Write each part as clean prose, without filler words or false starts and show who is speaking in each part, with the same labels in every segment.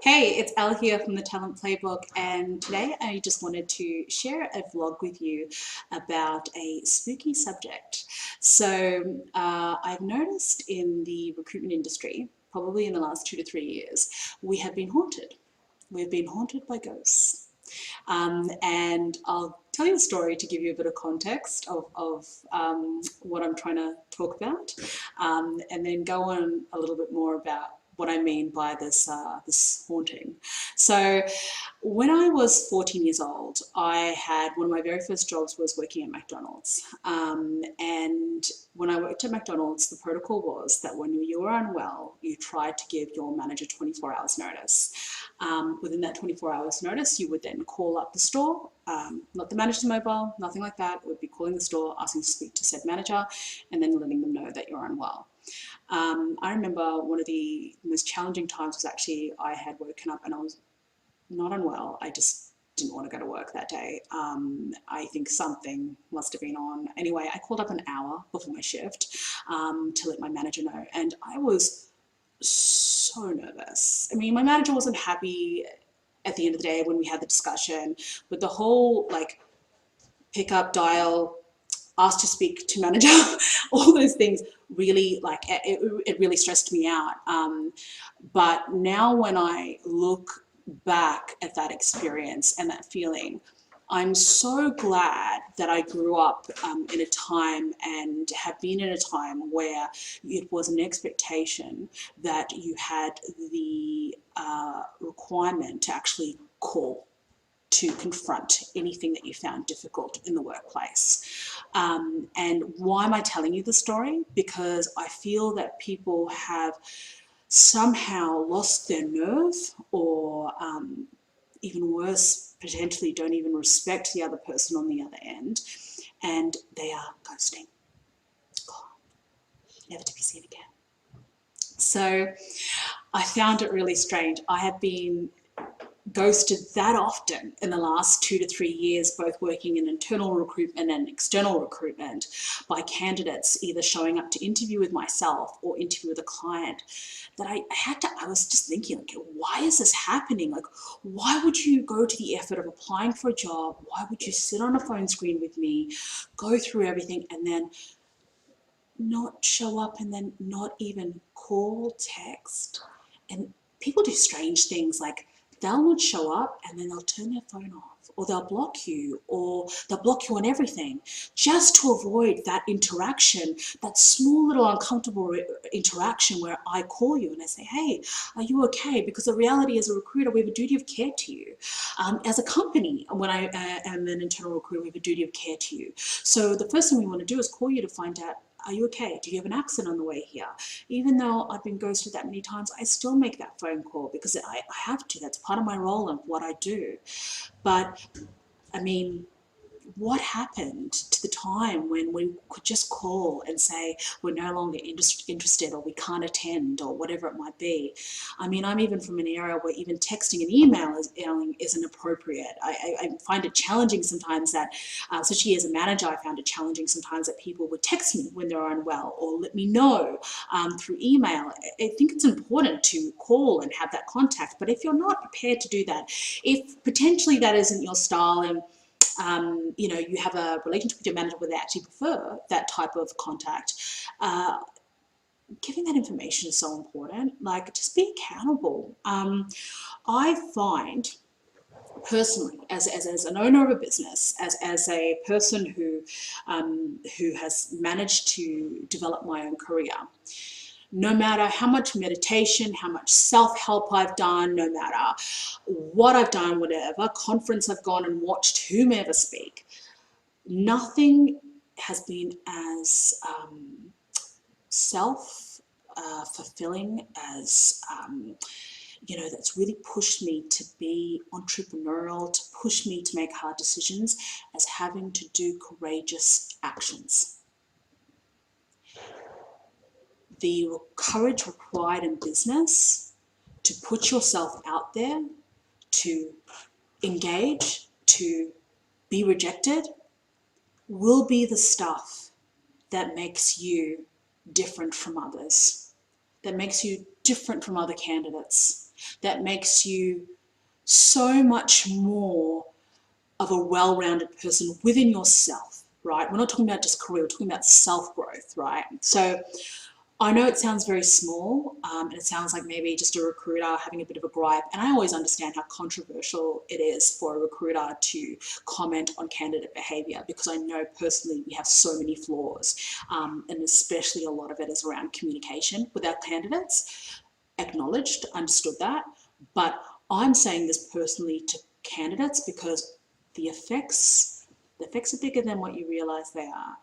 Speaker 1: Hey, it's Elle here from the Talent Playbook, and today I just wanted to share a vlog with you about a spooky subject. I've noticed in the recruitment industry, probably in the last 2 to 3 years, we have been haunted. We've been haunted by ghosts. And I'll tell you a story to give you a bit of context of what I'm trying to talk about, and then go on a little bit more about what I mean by this haunting. So when I was 14 years old, I had one of my very first jobs was working at McDonald's. And when I worked at McDonald's, the protocol was that when you were unwell, you tried to give your manager 24 hours notice. Within that 24 hours notice, you would then call up the store, not the manager's mobile, nothing like that. It would be calling the store, asking to speak to said manager, and then letting them know that you're unwell. I remember one of the most challenging times was actually I had woken up and I was not unwell. I just didn't want to go to work that day. I think something must have been on. Anyway, I called up an hour before my shift to let my manager know, and I was so nervous. I mean, my manager wasn't happy at the end of the day when we had the discussion, but the whole like pick up, dial, ask to speak to manager, all those things really it really stressed me out. But now when I look back at that experience and that feeling, I'm so glad that I grew up in a time and have been in a time where it was an expectation that you had the requirement to actually call to confront anything that you found difficult in the workplace. And why am I telling you the story? Because I feel that people have somehow lost their nerve, or even worse, potentially don't even respect the other person on the other end, and they are ghosting. God, never to be seen again. So I found it really strange. I have been ghosted that often in the last 2 to 3 years, both working in internal recruitment and external recruitment, by candidates either showing up to interview with myself or interview with a client, that I was just thinking, like, why is this happening? Like, why would you go to the effort of applying for a job? Why would you sit on a phone screen with me, go through everything, and then not show up, and then not even call, text? And people do strange things, like they'll not show up and then they'll turn their phone off, or they'll block you, or they'll block you on everything, just to avoid that interaction, that small little uncomfortable interaction where I call you and I say, hey, are you okay? Because the reality, as a recruiter, we have a duty of care to you. As a company, when I am an internal recruiter, we have a duty of care to you. So the first thing we want to do is call you to find out, are you okay? Do you have an accident on the way here? Even though I've been ghosted that many times, I still make that phone call because I have to. That's part of my role and what I do. But I mean, what happened to the time when we could just call and say we're no longer interested, or we can't attend, or whatever it might be? I mean, I'm even from an area where even texting and emailing isn't appropriate. I find it challenging sometimes that, especially as a manager, I found it challenging sometimes that people would text me when they're unwell, or let me know through email. I think it's important to call and have that contact, but if you're not prepared to do that, if potentially that isn't your style, and you have a relationship with your manager where they actually prefer that type of contact, giving that information is so important. Like, just be accountable. I find personally, as an owner of a business, as a person who has managed to develop my own career, no matter how much meditation, how much self-help I've done, no matter what I've done, whatever conference I've gone and watched whomever speak, nothing has been as self-fulfilling as, that's really pushed me to be entrepreneurial, to push me to make hard decisions, as having to do courageous actions. The courage required in business to put yourself out there, to engage, to be rejected, will be the stuff that makes you different from others, that makes you different from other candidates. that makes you so much more of a well-rounded person within yourself, right? We're not talking about just career, we're talking about self-growth, right? So I know it sounds very small, and it sounds like maybe just a recruiter having a bit of a gripe, and I always understand how controversial it is for a recruiter to comment on candidate behaviour, because I know personally we have so many flaws, and especially a lot of it is around communication with our candidates. Acknowledged, understood that, but I'm saying this personally to candidates because the effects are bigger than what you realise they are.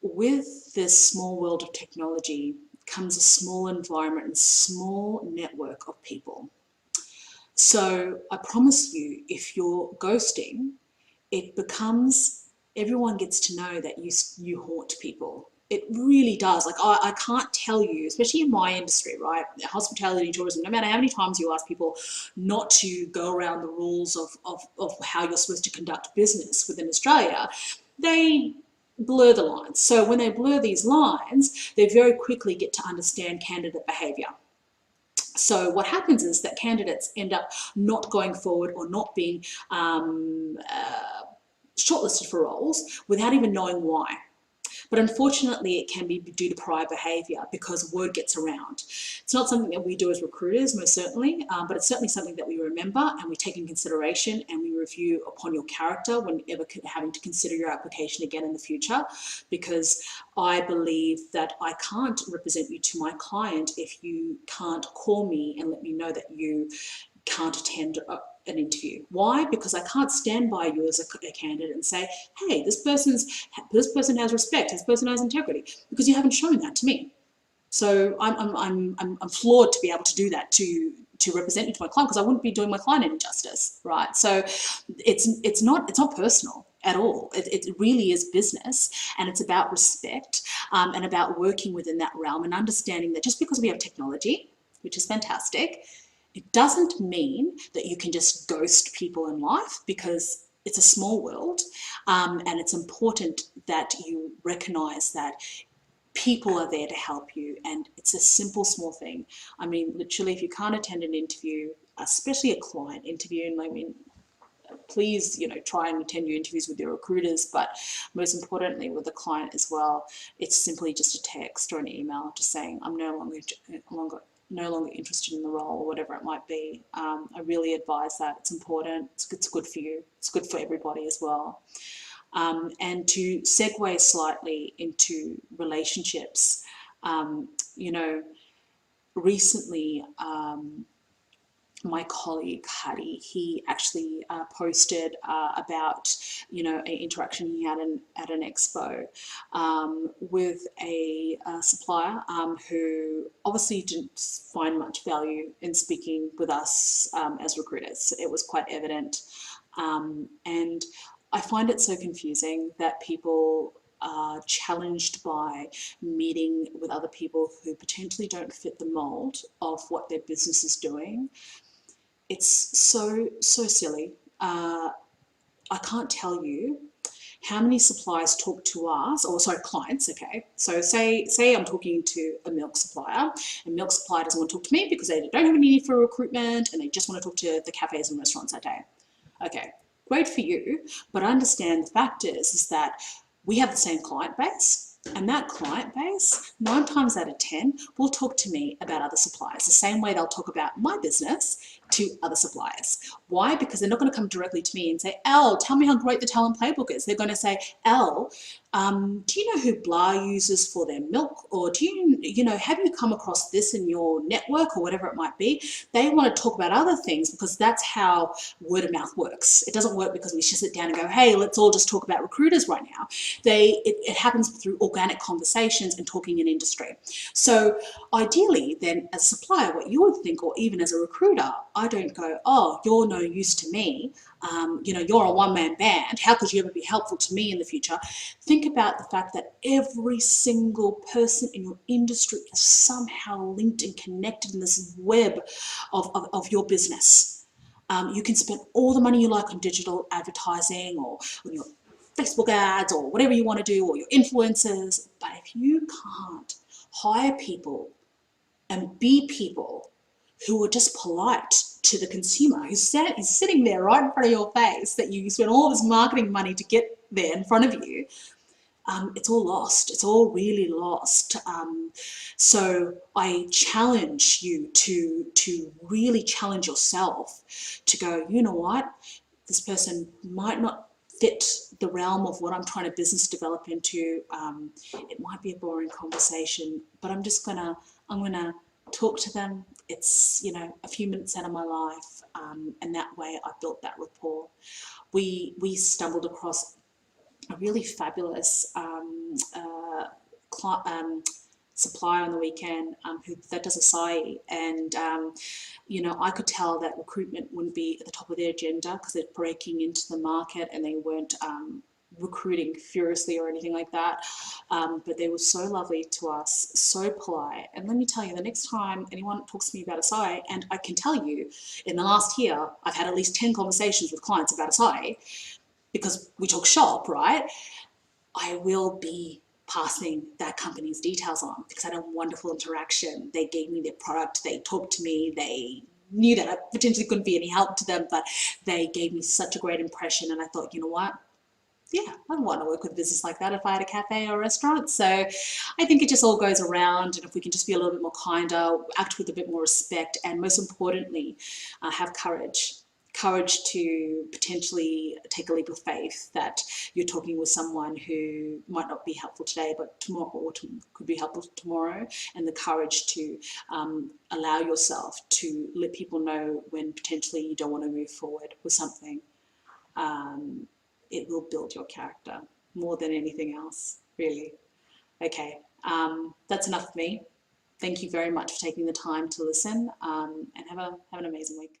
Speaker 1: With this small world of technology comes a small environment and small network of people. So I promise you, if you're ghosting, it becomes, everyone gets to know that you haunt people. It really does. Like, I can't tell you, especially in my industry, right? Hospitality, tourism, no matter how many times you ask people not to go around the rules of how you're supposed to conduct business within Australia, they blur the lines. So when they blur these lines, they very quickly get to understand candidate behaviour. So what happens is that candidates end up not going forward or not being shortlisted for roles without even knowing why. But unfortunately, it can be due to prior behaviour because word gets around. It's not something that we do as recruiters, most certainly, but it's certainly something that we remember and we take in consideration, and we review upon your character whenever having to consider your application again in the future, because I believe that I can't represent you to my client if you can't call me and let me know that you can't attend an interview. Why? Because I can't stand by you as a candidate and say, hey, this person has respect, this person has integrity, because you haven't shown that to me. So I'm flawed to be able to do that to represent you to my client, because I wouldn't be doing my client any justice, right? So it's not personal at all. It really is business, and it's about respect, and about working within that realm and understanding that just because we have technology, which is fantastic, it doesn't mean that you can just ghost people in life, because it's a small world, and it's important that you recognise that people are there to help you, and it's a simple, small thing. I mean, literally, if you can't attend an interview, especially a client interview, and I mean, please, try and attend your interviews with your recruiters, but most importantly with the client as well, it's simply just a text or an email just saying, I'm no longer interested in the role, or whatever it might be. I really advise that. It's important. It's good for you. It's good for everybody as well. And to segue slightly into relationships, recently, my colleague Hattie, he actually posted about an interaction he had at an expo with a supplier who obviously didn't find much value in speaking with us as recruiters. It was quite evident, and I find it so confusing that people are challenged by meeting with other people who potentially don't fit the mold of what their business is doing. It's so silly. I can't tell you how many suppliers talk to us, or sorry, clients, okay? So say I'm talking to a milk supplier, and milk supplier doesn't want to talk to me because they don't have any need for recruitment and they just want to talk to the cafes and restaurants that day. Okay, great for you, but I understand the fact is that we have the same client base, and that client base, 9 times out of 10, will talk to me about other suppliers, the same way they'll talk about my business to other suppliers. Why? Because they're not going to come directly to me and say, Elle, tell me how great the Talent Playbook is. They're going to say, Elle, do you know who blah uses for their milk? Or do have you come across this in your network, or whatever it might be? They want to talk about other things because that's how word of mouth works. It doesn't work because we just sit down and go, hey, let's all just talk about recruiters right now. It happens through organic conversations and talking in industry. So ideally then, as a supplier, what you would think, or even as a recruiter, I don't go, oh, you're no use to me. You're a one-man band. How could you ever be helpful to me in the future? Think about the fact that every single person in your industry is somehow linked and connected in this web of your business. You can spend all the money you like on digital advertising, or on your Facebook ads, or whatever you want to do, or your influencers, but if you can't hire people and be people who are just polite to the consumer who's sitting there right in front of your face, that you spend all this marketing money to get there in front of you, it's all lost. It's all really lost. So I challenge you to really challenge yourself to go, you know what, this person might not fit the realm of what I'm trying to business develop into. It might be a boring conversation, but I'm gonna talk to them. It's, you know, a few minutes out of my life, and that way I built that rapport. We stumbled across a really fabulous supplier on the weekend, that does acai, and you know, I could tell that recruitment wouldn't be at the top of their agenda because they're breaking into the market and they weren't recruiting furiously or anything like that. But they were so lovely to us, so polite. And let me tell you, the next time anyone talks to me about acai, and I can tell you, in the last year, I've had at least 10 conversations with clients about acai, because we talk shop, right? I will be passing that company's details on because I had a wonderful interaction. They gave me their product, they talked to me, they knew that I potentially couldn't be any help to them, but they gave me such a great impression. And I thought, you know what? Yeah, I'd want to work with a business like that if I had a cafe or a restaurant. So I think it just all goes around. And if we can just be a little bit more kinder, act with a bit more respect, and most importantly, have courage to potentially take a leap of faith that you're talking with someone who might not be helpful today, but tomorrow, or could be helpful tomorrow, and the courage to allow yourself to let people know when potentially you don't want to move forward with something. It will build your character more than anything else, really. Okay, that's enough for me. Thank you very much for taking the time to listen, and have an amazing week.